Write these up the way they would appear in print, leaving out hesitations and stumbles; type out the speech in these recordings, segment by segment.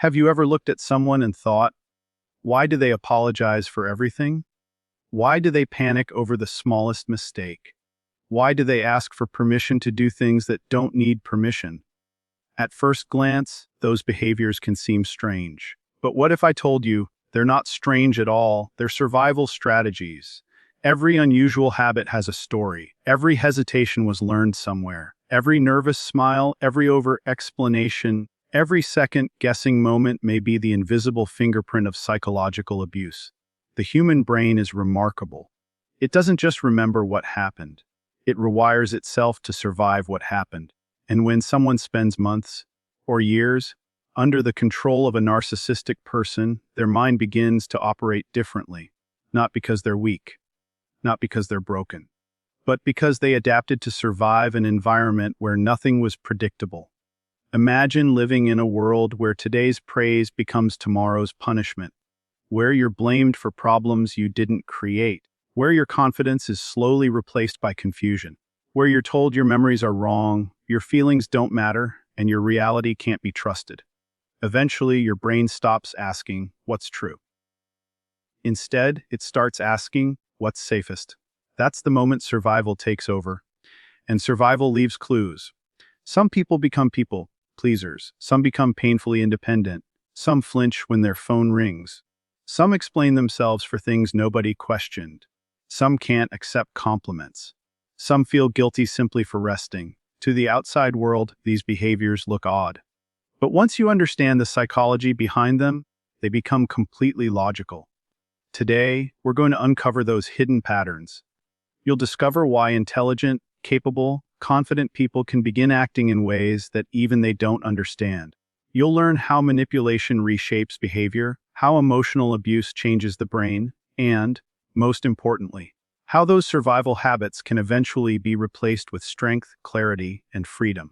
Have you ever looked at someone and thought, why do they apologize for everything? Why do they panic over the smallest mistake? Why do they ask for permission to do things that don't need permission? At first glance, those behaviors can seem strange. But what if I told you they're not strange at all? They're survival strategies. Every unusual habit has a story. Every hesitation was learned somewhere. Every nervous smile, every over-explanation, every second-guessing moment may be the invisible fingerprint of psychological abuse. The human brain is remarkable. It doesn't just remember what happened. It rewires itself to survive what happened. And when someone spends months or years under the control of a narcissistic person, their mind begins to operate differently, not because they're weak, not because they're broken, but because they adapted to survive an environment where nothing was predictable. Imagine living in a world where today's praise becomes tomorrow's punishment, where you're blamed for problems you didn't create, where your confidence is slowly replaced by confusion, where you're told your memories are wrong, your feelings don't matter, and your reality can't be trusted. Eventually, your brain stops asking, what's true? Instead, it starts asking, what's safest? That's the moment survival takes over. And survival leaves clues. Some people become people pleasers. Some become painfully independent. Some flinch when their phone rings. Some explain themselves for things nobody questioned. Some can't accept compliments. Some feel guilty simply for resting. To the outside world, these behaviors look odd. But once you understand the psychology behind them, they become completely logical. Today, we're going to uncover those hidden patterns. You'll discover why intelligent, capable, confident people can begin acting in ways that even they don't understand. You'll learn how manipulation reshapes behavior, how emotional abuse changes the brain, and, most importantly, how those survival habits can eventually be replaced with strength, clarity, and freedom.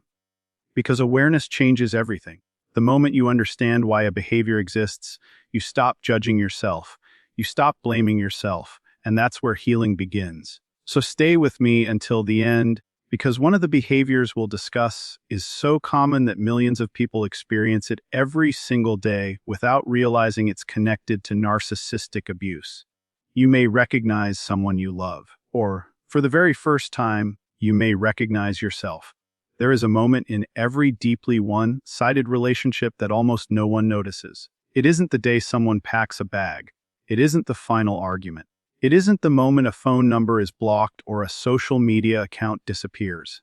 Because awareness changes everything. The moment you understand why a behavior exists, you stop judging yourself. You stop blaming yourself, and that's where healing begins. So stay with me until the end, because one of the behaviors we'll discuss is so common that millions of people experience it every single day without realizing it's connected to narcissistic abuse. You may recognize someone you love, or, for the very first time, you may recognize yourself. There is a moment in every deeply one-sided relationship that almost no one notices. It isn't the day someone packs a bag. It isn't the final argument. It isn't the moment a phone number is blocked or a social media account disappears.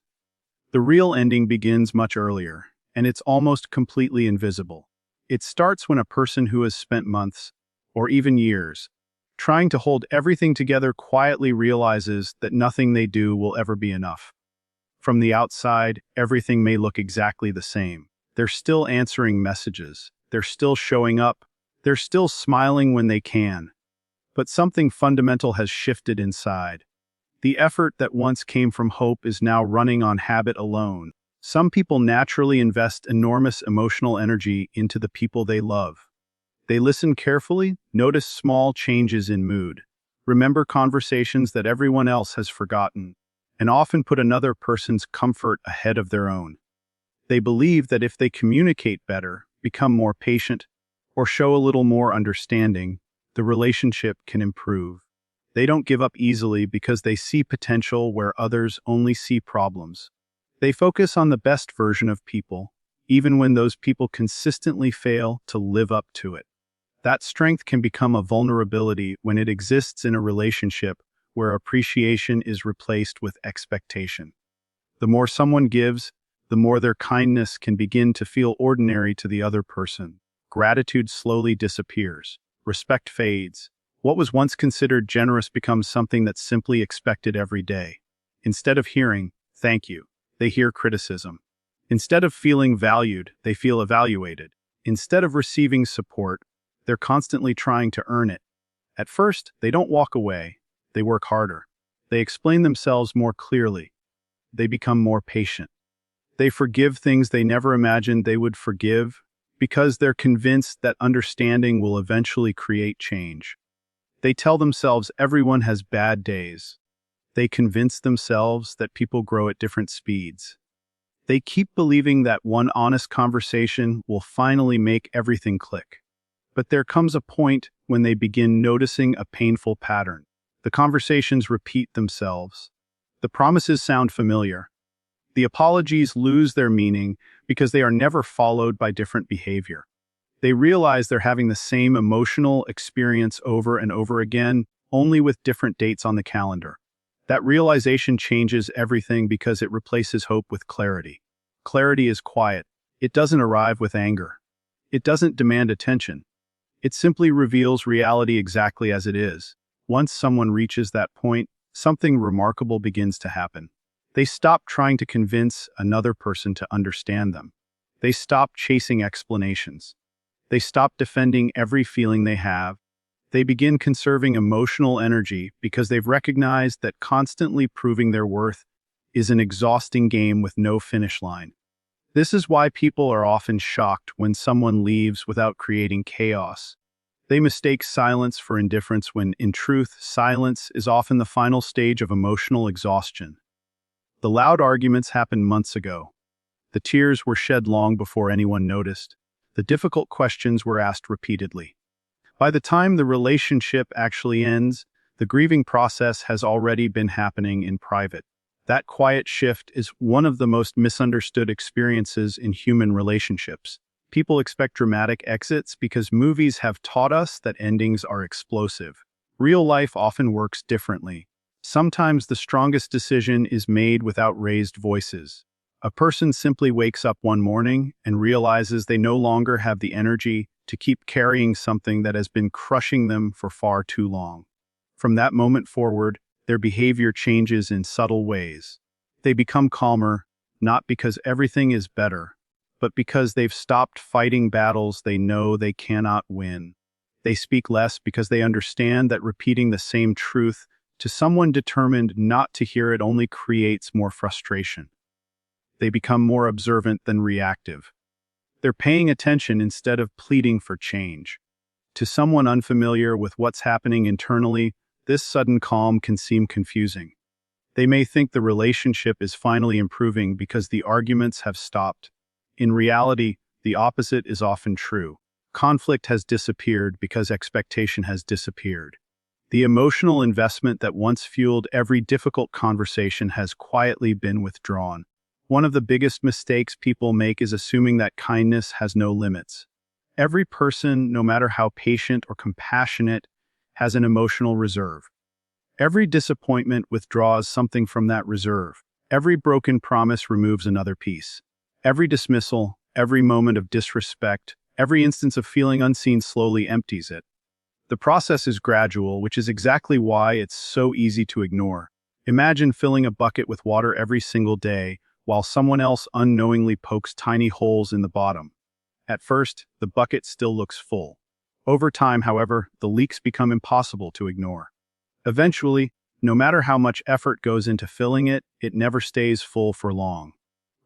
The real ending begins much earlier, and it's almost completely invisible. It starts when a person who has spent months, or even years, trying to hold everything together quietly realizes that nothing they do will ever be enough. From the outside, everything may look exactly the same. They're still answering messages. They're still showing up. They're still smiling when they can. But something fundamental has shifted inside. The effort that once came from hope is now running on habit alone. Some people naturally invest enormous emotional energy into the people they love. They listen carefully, notice small changes in mood, remember conversations that everyone else has forgotten, and often put another person's comfort ahead of their own. They believe that if they communicate better, become more patient, or show a little more understanding, the relationship can improve. They don't give up easily because they see potential where others only see problems. They focus on the best version of people, even when those people consistently fail to live up to it. That strength can become a vulnerability when it exists in a relationship where appreciation is replaced with expectation. The more someone gives, the more their kindness can begin to feel ordinary to the other person. Gratitude slowly disappears. Respect fades. What was once considered generous becomes something that's simply expected every day. Instead of hearing, thank you, they hear criticism. Instead of feeling valued, they feel evaluated. Instead of receiving support, they're constantly trying to earn it. At first, they don't walk away. They work harder. They explain themselves more clearly. They become more patient. They forgive things they never imagined they would forgive, because they're convinced that understanding will eventually create change. They tell themselves everyone has bad days. They convince themselves that people grow at different speeds. They keep believing that one honest conversation will finally make everything click. But there comes a point when they begin noticing a painful pattern. The conversations repeat themselves. The promises sound familiar. The apologies lose their meaning because they are never followed by different behavior. They realize they're having the same emotional experience over and over again, only with different dates on the calendar. That realization changes everything because it replaces hope with clarity. Clarity is quiet. It doesn't arrive with anger. It doesn't demand attention. It simply reveals reality exactly as it is. Once someone reaches that point, something remarkable begins to happen. They stop trying to convince another person to understand them. They stop chasing explanations. They stop defending every feeling they have. They begin conserving emotional energy because they've recognized that constantly proving their worth is an exhausting game with no finish line. This is why people are often shocked when someone leaves without creating chaos. They mistake silence for indifference when, in truth, silence is often the final stage of emotional exhaustion. The loud arguments happened months ago. The tears were shed long before anyone noticed. The difficult questions were asked repeatedly. By the time the relationship actually ends, the grieving process has already been happening in private. That quiet shift is one of the most misunderstood experiences in human relationships. People expect dramatic exits because movies have taught us that endings are explosive. Real life often works differently. Sometimes the strongest decision is made without raised voices. A person simply wakes up one morning and realizes they no longer have the energy to keep carrying something that has been crushing them for far too long. From that moment forward, their behavior changes in subtle ways. They become calmer, not because everything is better, but because they've stopped fighting battles they know they cannot win. They speak less because they understand that repeating the same truth to someone determined not to hear it only creates more frustration. They become more observant than reactive. They're paying attention instead of pleading for change. To someone unfamiliar with what's happening internally, this sudden calm can seem confusing. They may think the relationship is finally improving because the arguments have stopped. In reality, the opposite is often true. Conflict has disappeared because expectation has disappeared. The emotional investment that once fueled every difficult conversation has quietly been withdrawn. One of the biggest mistakes people make is assuming that kindness has no limits. Every person, no matter how patient or compassionate, has an emotional reserve. Every disappointment withdraws something from that reserve. Every broken promise removes another piece. Every dismissal, every moment of disrespect, every instance of feeling unseen slowly empties it. The process is gradual, which is exactly why it's so easy to ignore. Imagine filling a bucket with water every single day, while someone else unknowingly pokes tiny holes in the bottom. At first, the bucket still looks full. Over time, however, the leaks become impossible to ignore. Eventually, no matter how much effort goes into filling it, it never stays full for long.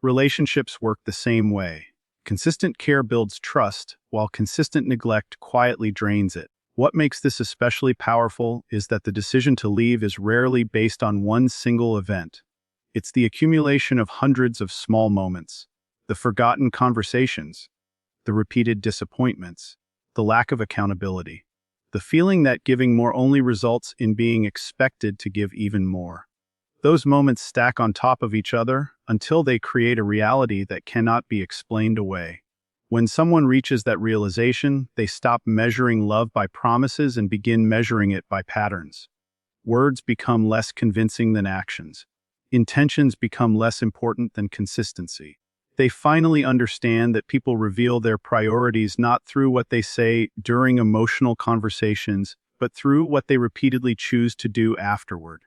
Relationships work the same way. Consistent care builds trust, while consistent neglect quietly drains it. What makes this especially powerful is that the decision to leave is rarely based on one single event. It's the accumulation of hundreds of small moments, the forgotten conversations, the repeated disappointments, the lack of accountability, the feeling that giving more only results in being expected to give even more. Those moments stack on top of each other until they create a reality that cannot be explained away. When someone reaches that realization, they stop measuring love by promises and begin measuring it by patterns. Words become less convincing than actions. Intentions become less important than consistency. They finally understand that people reveal their priorities not through what they say during emotional conversations, but through what they repeatedly choose to do afterward.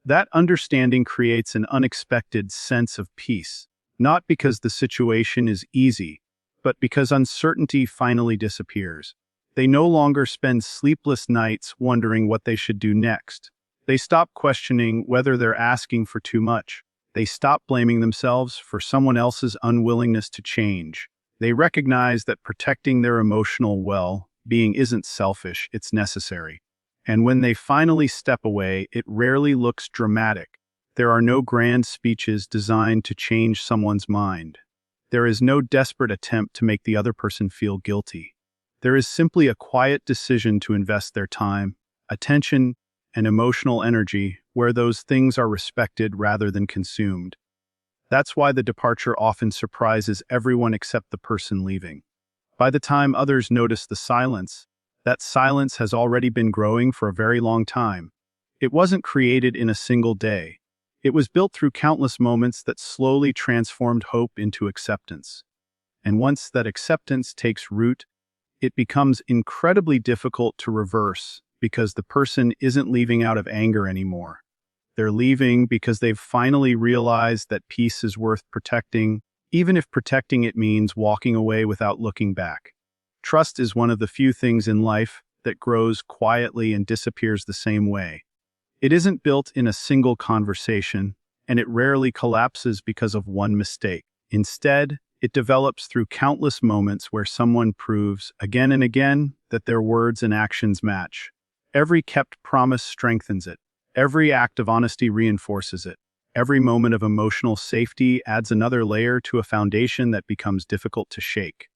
That understanding creates an unexpected sense of peace, not because the situation is easy, but because uncertainty finally disappears. They no longer spend sleepless nights wondering what they should do next. They stop questioning whether they're asking for too much. They stop blaming themselves for someone else's unwillingness to change. They recognize that protecting their emotional well-being isn't selfish, it's necessary. And when they finally step away, it rarely looks dramatic. There are no grand speeches designed to change someone's mind. There is no desperate attempt to make the other person feel guilty. There is simply a quiet decision to invest their time, attention, and emotional energy where those things are respected rather than consumed. That's why the departure often surprises everyone except the person leaving. By the time others notice the silence, that silence has already been growing for a very long time. It wasn't created in a single day. It was built through countless moments that slowly transformed hope into acceptance. And once that acceptance takes root, it becomes incredibly difficult to reverse because the person isn't leaving out of anger anymore. They're leaving because they've finally realized that peace is worth protecting, even if protecting it means walking away without looking back. Trust is one of the few things in life that grows quietly and disappears the same way. It isn't built in a single conversation, and it rarely collapses because of one mistake. Instead, it develops through countless moments where someone proves again and again that their words and actions match. Every kept promise strengthens it. Every act of honesty reinforces it. Every moment of emotional safety adds another layer to a foundation that becomes difficult to shake.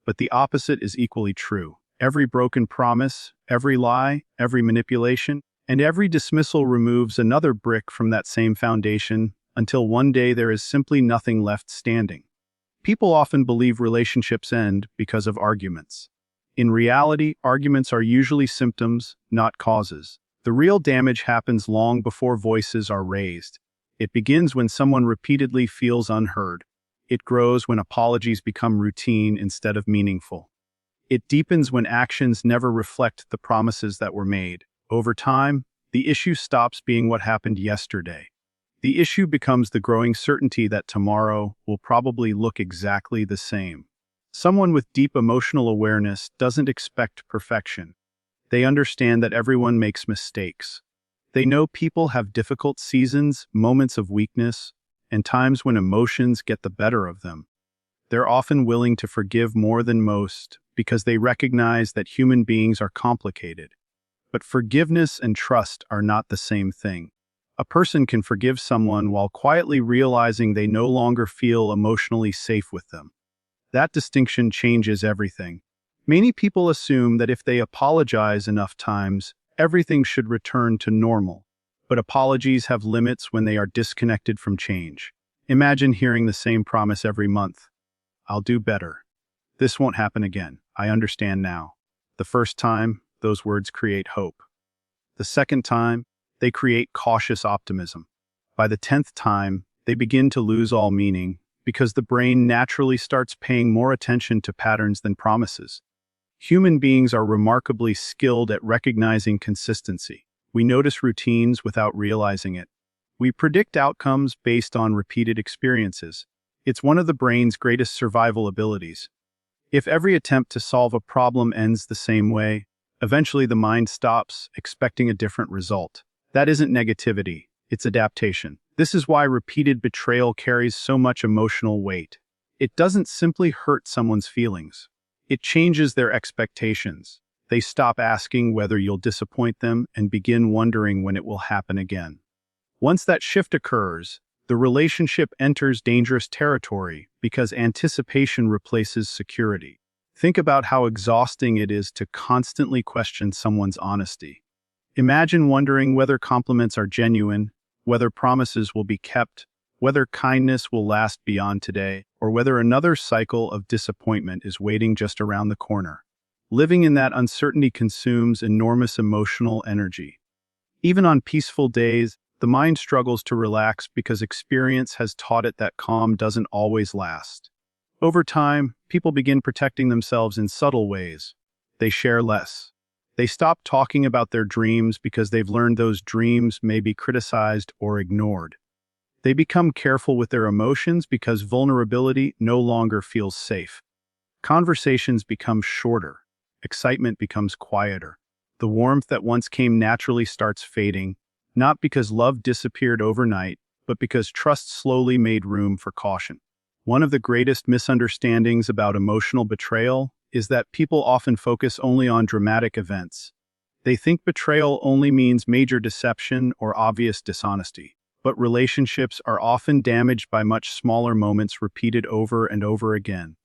But the opposite is equally true. Every broken promise, every lie, every manipulation, and every dismissal removes another brick from that same foundation until one day there is simply nothing left standing. People often believe relationships end because of arguments. In reality, arguments are usually symptoms, not causes. The real damage happens long before voices are raised. It begins when someone repeatedly feels unheard. It grows when apologies become routine instead of meaningful. It deepens when actions never reflect the promises that were made. Over time, the issue stops being what happened yesterday. The issue becomes the growing certainty that tomorrow will probably look exactly the same. Someone with deep emotional awareness doesn't expect perfection. They understand that everyone makes mistakes. They know people have difficult seasons, moments of weakness, and times when emotions get the better of them. They're often willing to forgive more than most because they recognize that human beings are complicated. But forgiveness and trust are not the same thing. A person can forgive someone while quietly realizing they no longer feel emotionally safe with them. That distinction changes everything. Many people assume that if they apologize enough times, everything should return to normal. But apologies have limits when they are disconnected from change. Imagine hearing the same promise every month. I'll do better. This won't happen again. I understand now. The first time, those words create hope. The second time, they create cautious optimism. By the 10th time, they begin to lose all meaning because the brain naturally starts paying more attention to patterns than promises. Human beings are remarkably skilled at recognizing consistency. We notice routines without realizing it. We predict outcomes based on repeated experiences. It's one of the brain's greatest survival abilities. If every attempt to solve a problem ends the same way, eventually the mind stops, expecting a different result. That isn't negativity, it's adaptation. This is why repeated betrayal carries so much emotional weight. It doesn't simply hurt someone's feelings. It changes their expectations. They stop asking whether you'll disappoint them and begin wondering when it will happen again. Once that shift occurs, the relationship enters dangerous territory because anticipation replaces security. Think about how exhausting it is to constantly question someone's honesty. Imagine wondering whether compliments are genuine, whether promises will be kept, whether kindness will last beyond today, or whether another cycle of disappointment is waiting just around the corner. Living in that uncertainty consumes enormous emotional energy. Even on peaceful days, the mind struggles to relax because experience has taught it that calm doesn't always last. Over time, people begin protecting themselves in subtle ways. They share less. They stop talking about their dreams because they've learned those dreams may be criticized or ignored. They become careful with their emotions because vulnerability no longer feels safe. Conversations become shorter. Excitement becomes quieter. The warmth that once came naturally starts fading, not because love disappeared overnight, but because trust slowly made room for caution. One of the greatest misunderstandings about emotional betrayal is that people often focus only on dramatic events. They think betrayal only means major deception or obvious dishonesty. but relationships are often damaged by much smaller moments repeated over and over again.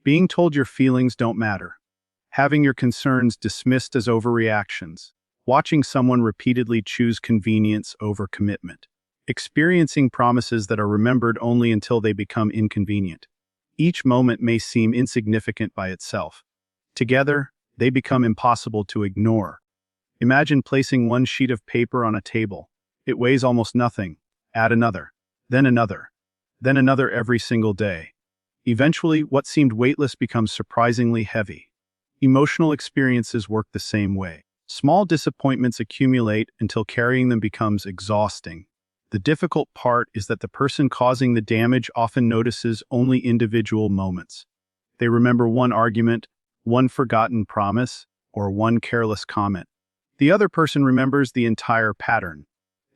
Being told your feelings don't matter. Having your concerns dismissed as overreactions. Watching someone repeatedly choose convenience over commitment. Experiencing promises that are remembered only until they become inconvenient. Each moment may seem insignificant by itself. Together, they become impossible to ignore. Imagine placing one sheet of paper on a table. It weighs almost nothing. Add another, then another, then another every single day. Eventually, what seemed weightless becomes surprisingly heavy. Emotional experiences work the same way. Small disappointments accumulate until carrying them becomes exhausting. The difficult part is that the person causing the damage often notices only individual moments. They remember one argument, one forgotten promise, or one careless comment. The other person remembers the entire pattern.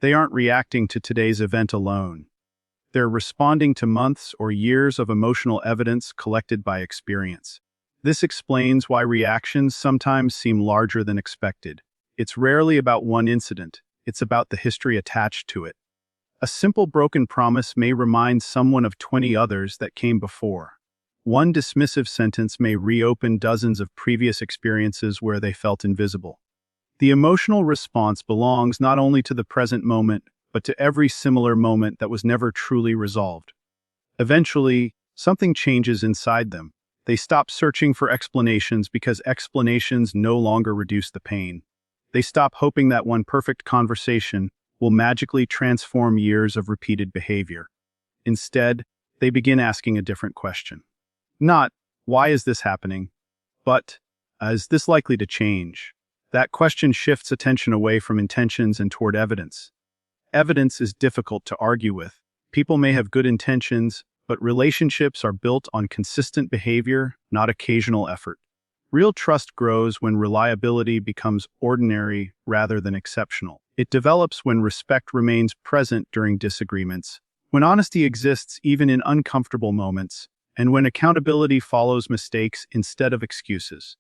They aren't reacting to today's event alone. They're responding to months or years of emotional evidence collected by experience. This explains why reactions sometimes seem larger than expected. It's rarely about one incident, it's about the history attached to it. A simple broken promise may remind someone of 20 others that came before. One dismissive sentence may reopen dozens of previous experiences where they felt invisible. The emotional response belongs not only to the present moment, but to every similar moment that was never truly resolved. Eventually, something changes inside them. They stop searching for explanations because explanations no longer reduce the pain. They stop hoping that one perfect conversation will magically transform years of repeated behavior. Instead, they begin asking a different question. Not, why is this happening? But, is this likely to change? That question shifts attention away from intentions and toward evidence. Evidence is difficult to argue with. People may have good intentions, but relationships are built on consistent behavior, not occasional effort. Real trust grows when reliability becomes ordinary rather than exceptional. It develops when respect remains present during disagreements, when honesty exists even in uncomfortable moments, and when accountability follows mistakes instead of excuses.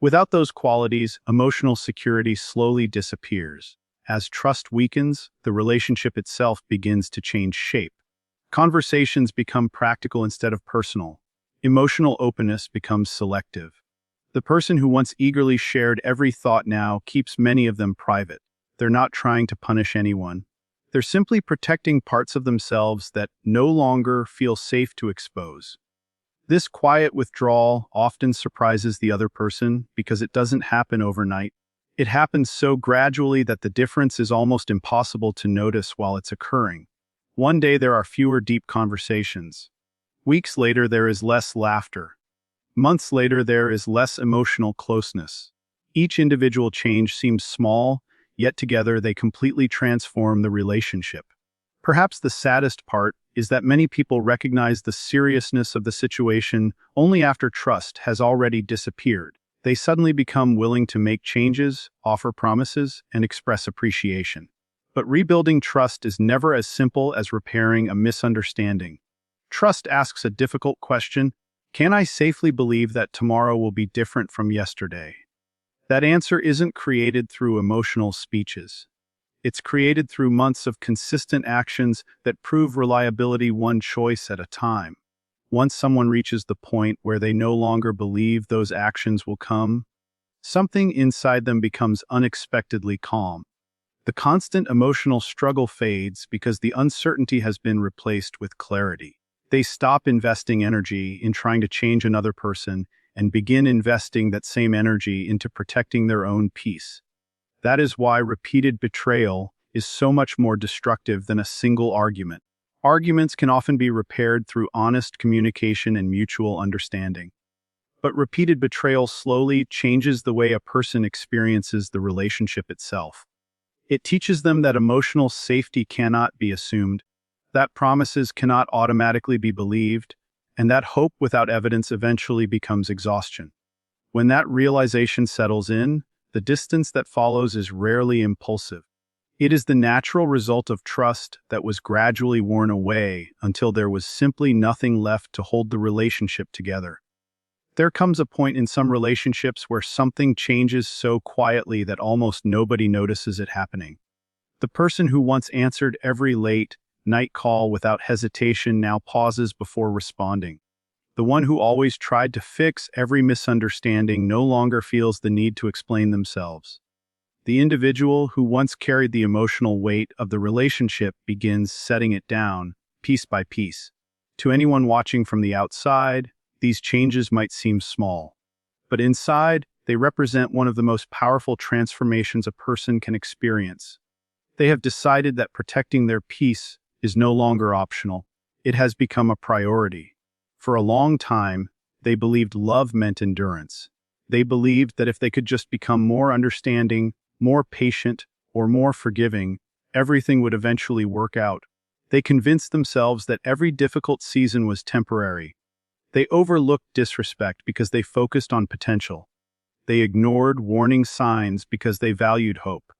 Without those qualities, emotional security slowly disappears. As trust weakens, the relationship itself begins to change shape. Conversations become practical instead of personal. Emotional openness becomes selective. The person who once eagerly shared every thought now keeps many of them private. They're not trying to punish anyone. They're simply protecting parts of themselves that no longer feel safe to expose. This quiet withdrawal often surprises the other person because it doesn't happen overnight. It happens so gradually that the difference is almost impossible to notice while it's occurring. One day there are fewer deep conversations. Weeks later there is less laughter. Months later there is less emotional closeness. Each individual change seems small, yet together they completely transform the relationship. Perhaps the saddest part is that many people recognize the seriousness of the situation only after trust has already disappeared. They suddenly become willing to make changes, offer promises, and express appreciation. But rebuilding trust is never as simple as repairing a misunderstanding. Trust asks a difficult question: can I safely believe that tomorrow will be different from yesterday? That answer isn't created through emotional speeches. It's created through months of consistent actions that prove reliability one choice at a time. Once someone reaches the point where they no longer believe those actions will come, something inside them becomes unexpectedly calm. The constant emotional struggle fades because the uncertainty has been replaced with clarity. They stop investing energy in trying to change another person and begin investing that same energy into protecting their own peace. That is why repeated betrayal is so much more destructive than a single argument. Arguments can often be repaired through honest communication and mutual understanding. But repeated betrayal slowly changes the way a person experiences the relationship itself. It teaches them that emotional safety cannot be assumed, that promises cannot automatically be believed, and that hope without evidence eventually becomes exhaustion. When that realization settles in, the distance that follows is rarely impulsive. It is the natural result of trust that was gradually worn away until there was simply nothing left to hold the relationship together. There comes a point in some relationships where something changes so quietly that almost nobody notices it happening. The person who once answered every late night call without hesitation now pauses before responding. The one who always tried to fix every misunderstanding no longer feels the need to explain themselves. The individual who once carried the emotional weight of the relationship begins setting it down, piece by piece. To anyone watching from the outside, these changes might seem small. But inside, they represent one of the most powerful transformations a person can experience. They have decided that protecting their peace is no longer optional. It has become a priority. For a long time, they believed love meant endurance. They believed that if they could just become more understanding, more patient, or more forgiving, everything would eventually work out. They convinced themselves that every difficult season was temporary. They overlooked disrespect because they focused on potential. They ignored warning signs because they valued hope.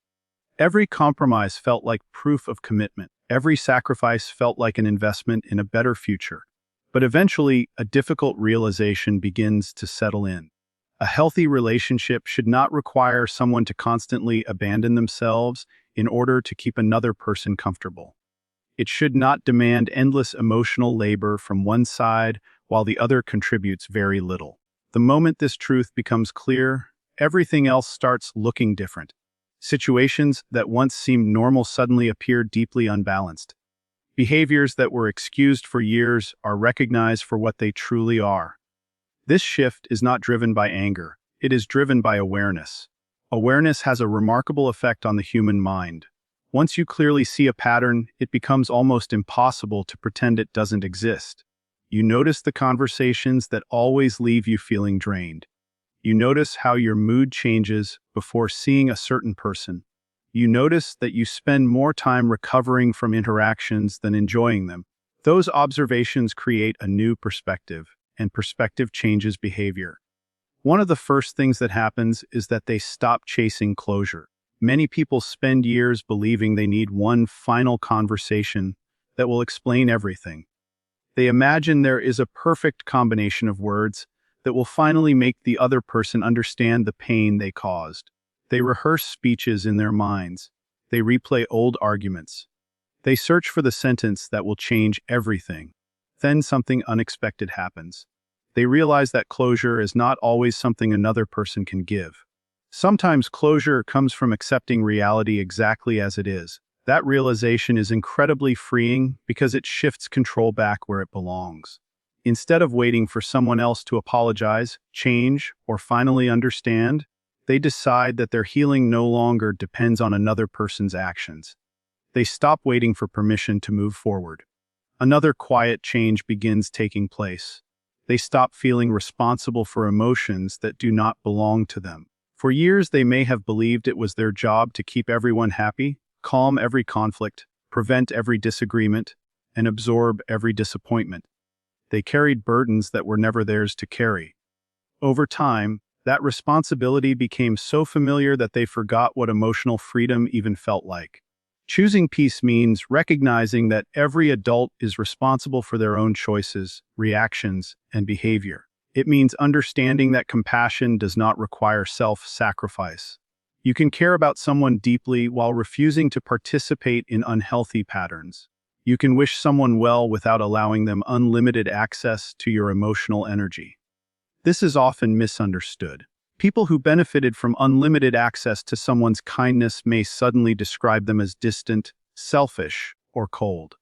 Every compromise felt like proof of commitment. Every sacrifice felt like an investment in a better future. But eventually, a difficult realization begins to settle in. A healthy relationship should not require someone to constantly abandon themselves in order to keep another person comfortable. It should not demand endless emotional labor from one side while the other contributes very little. The moment this truth becomes clear, everything else starts looking different. Situations that once seemed normal suddenly appear deeply unbalanced. Behaviors that were excused for years are recognized for what they truly are. This shift is not driven by anger, it is driven by awareness. Awareness has a remarkable effect on the human mind. Once you clearly see a pattern, it becomes almost impossible to pretend it doesn't exist. You notice the conversations that always leave you feeling drained. You notice how your mood changes before seeing a certain person. You notice that you spend more time recovering from interactions than enjoying them. Those observations create a new perspective, and perspective changes behavior. One of the first things that happens is that they stop chasing closure. Many people spend years believing they need one final conversation that will explain everything. They imagine there is a perfect combination of words that will finally make the other person understand the pain they caused. They rehearse speeches in their minds. They replay old arguments. They search for the sentence that will change everything. Then something unexpected happens. They realize that closure is not always something another person can give. Sometimes closure comes from accepting reality exactly as it is. That realization is incredibly freeing because it shifts control back where it belongs. Instead of waiting for someone else to apologize, change, or finally understand, they decide that their healing no longer depends on another person's actions. They stop waiting for permission to move forward. Another quiet change begins taking place. They stop feeling responsible for emotions that do not belong to them. For years, they may have believed it was their job to keep everyone happy, calm every conflict, prevent every disagreement, and absorb every disappointment. They carried burdens that were never theirs to carry. Over time, that responsibility became so familiar that they forgot what emotional freedom even felt like. Choosing peace means recognizing that every adult is responsible for their own choices, reactions, and behavior. It means understanding that compassion does not require self-sacrifice. You can care about someone deeply while refusing to participate in unhealthy patterns. You can wish someone well without allowing them unlimited access to your emotional energy. This is often misunderstood. People who benefited from unlimited access to someone's kindness may suddenly describe them as distant, selfish, or cold.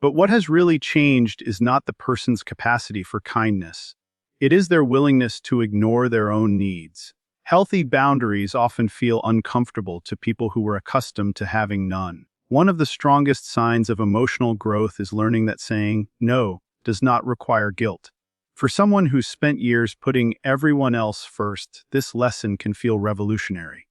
But what has really changed is not the person's capacity for kindness. It is their willingness to ignore their own needs. Healthy boundaries often feel uncomfortable to people who were accustomed to having none. One of the strongest signs of emotional growth is learning that saying no does not require guilt. For someone who's spent years putting everyone else first, this lesson can feel revolutionary.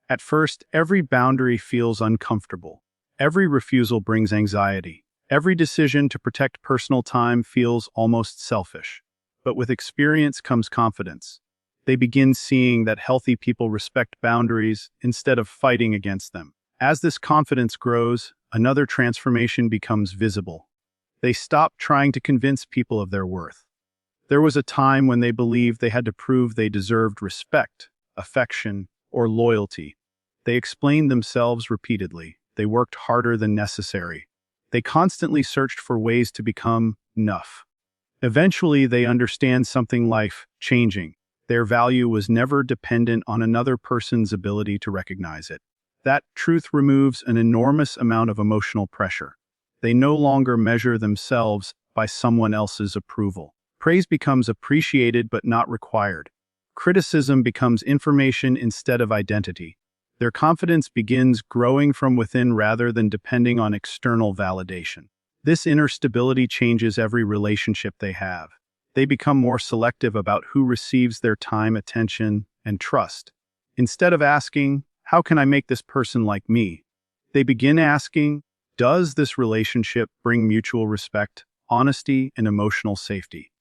At first, every boundary feels uncomfortable. Every refusal brings anxiety. Every decision to protect personal time feels almost selfish. But with experience comes confidence. They begin seeing that healthy people respect boundaries instead of fighting against them. As this confidence grows, another transformation becomes visible. They stop trying to convince people of their worth. There was a time when they believed they had to prove they deserved respect, affection, or loyalty. They explained themselves repeatedly. they worked harder than necessary. They constantly searched for ways to become enough. Eventually, they understand something life-changing. Their value was never dependent on another person's ability to recognize it. That truth removes an enormous amount of emotional pressure. They no longer measure themselves by someone else's approval. Praise becomes appreciated but not required. Criticism becomes information instead of identity. Their confidence begins growing from within rather than depending on external validation. This inner stability changes every relationship they have. They become more selective about who receives their time, attention, and trust. Instead of asking, "How can I make this person like me?" they begin asking, "Does this relationship bring mutual respect, honesty, and emotional safety?"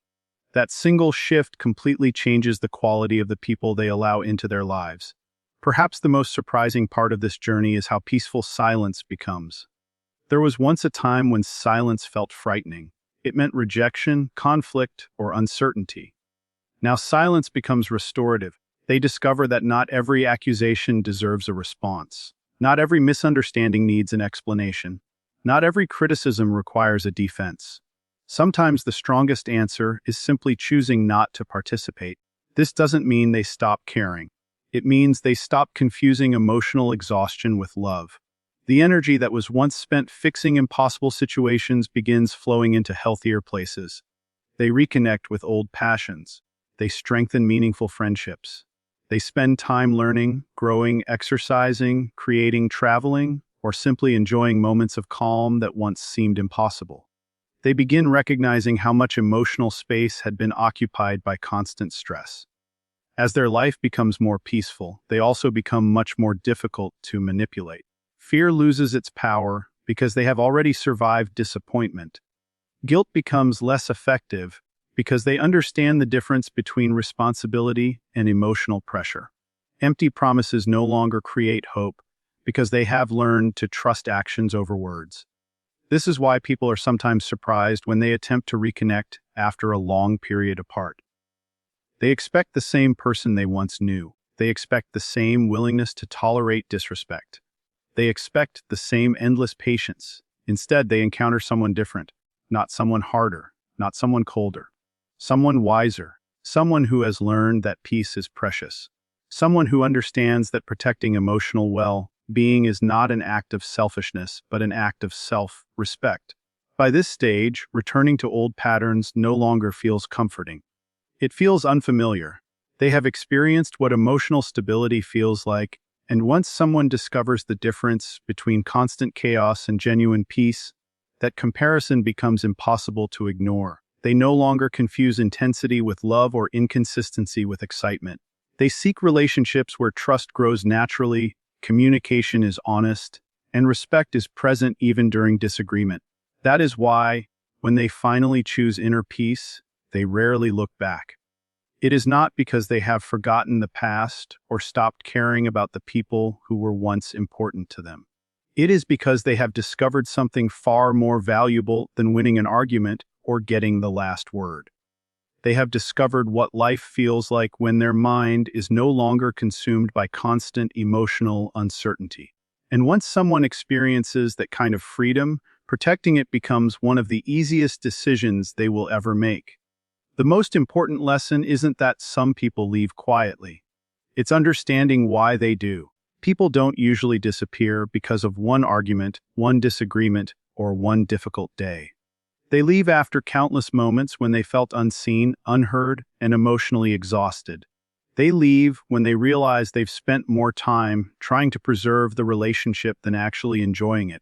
That single shift completely changes the quality of the people they allow into their lives. Perhaps the most surprising part of this journey is how peaceful silence becomes. There was once a time when silence felt frightening. It meant rejection, conflict, or uncertainty. Now silence becomes restorative. They discover that not every accusation deserves a response. Not every misunderstanding needs an explanation. Not every criticism requires a defense. Sometimes the strongest answer is simply choosing not to participate. This doesn't mean they stop caring. It means they stop confusing emotional exhaustion with love. The energy that was once spent fixing impossible situations begins flowing into healthier places. They reconnect with old passions. They strengthen meaningful friendships. They spend time learning, growing, exercising, creating, traveling, or simply enjoying moments of calm that once seemed impossible. They begin recognizing how much emotional space had been occupied by constant stress. As their life becomes more peaceful, they also become much more difficult to manipulate. Fear loses its power because they have already survived disappointment. Guilt becomes less effective because they understand the difference between responsibility and emotional pressure. Empty promises no longer create hope because they have learned to trust actions over words. This is why people are sometimes surprised when they attempt to reconnect after a long period apart. They expect the same person they once knew. They expect the same willingness to tolerate disrespect. They expect the same endless patience. Instead, they encounter someone different, not someone harder, not someone colder, someone wiser, someone who has learned that peace is precious, someone who understands that protecting emotional well-being is not an act of selfishness, but an act of self-respect. By this stage, returning to old patterns no longer feels comforting. It feels unfamiliar. They have experienced what emotional stability feels like, and once someone discovers the difference between constant chaos and genuine peace, that comparison becomes impossible to ignore. They no longer confuse intensity with love or inconsistency with excitement. They seek relationships where trust grows naturally, communication is honest, and respect is present even during disagreement. That is why, when they finally choose inner peace, they rarely look back. It is not because they have forgotten the past or stopped caring about the people who were once important to them. It is because they have discovered something far more valuable than winning an argument or getting the last word. They have discovered what life feels like when their mind is no longer consumed by constant emotional uncertainty. And once someone experiences that kind of freedom, protecting it becomes one of the easiest decisions they will ever make. The most important lesson isn't that some people leave quietly. It's understanding why they do. People don't usually disappear because of one argument, one disagreement, or one difficult day. They leave after countless moments when they felt unseen, unheard, and emotionally exhausted. They leave when they realize they've spent more time trying to preserve the relationship than actually enjoying it.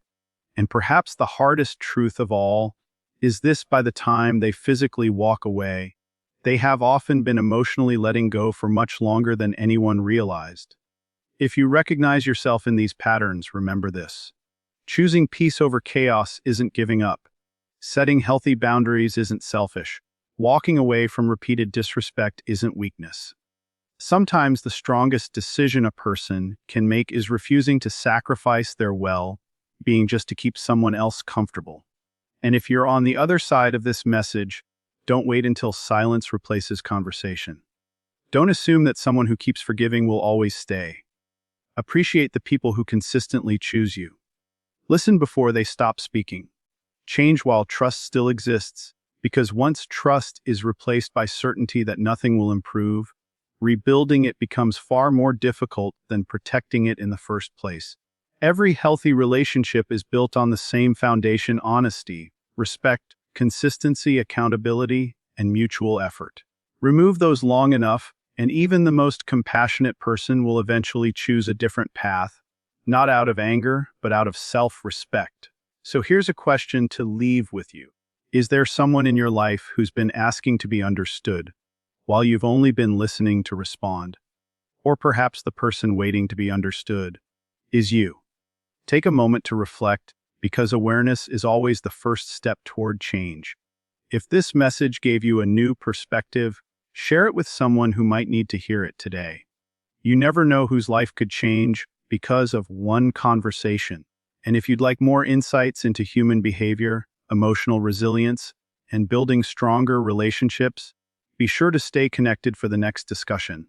And perhaps the hardest truth of all is this: by the time they physically walk away, they have often been emotionally letting go for much longer than anyone realized. If you recognize yourself in these patterns, remember this: choosing peace over chaos isn't giving up. Setting healthy boundaries isn't selfish. Walking away from repeated disrespect isn't weakness. Sometimes the strongest decision a person can make is refusing to sacrifice their well-being just to keep someone else comfortable. And if you're on the other side of this message, don't wait until silence replaces conversation. Don't assume that someone who keeps forgiving will always stay. Appreciate the people who consistently choose you. Listen before they stop speaking. Change while trust still exists, because once trust is replaced by certainty that nothing will improve, rebuilding it becomes far more difficult than protecting it in the first place. Every healthy relationship is built on the same foundation: honesty, respect, consistency, accountability, and mutual effort. Remove those long enough, and even the most compassionate person will eventually choose a different path, not out of anger, but out of self-respect. So here's a question to leave with you. Is there someone in your life who's been asking to be understood, while you've only been listening to respond? Or perhaps the person waiting to be understood is you. Take a moment to reflect, because awareness is always the first step toward change. If this message gave you a new perspective, share it with someone who might need to hear it today. You never know whose life could change because of one conversation. And if you'd like more insights into human behavior, emotional resilience, and building stronger relationships, be sure to stay connected for the next discussion.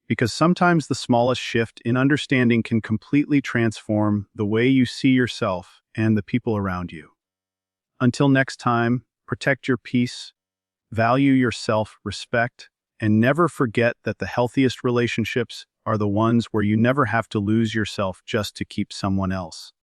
Because sometimes the smallest shift in understanding can completely transform the way you see yourself and the people around you. Until next time, protect your peace, value your self-respect, and never forget that the healthiest relationships are the ones where you never have to lose yourself just to keep someone else.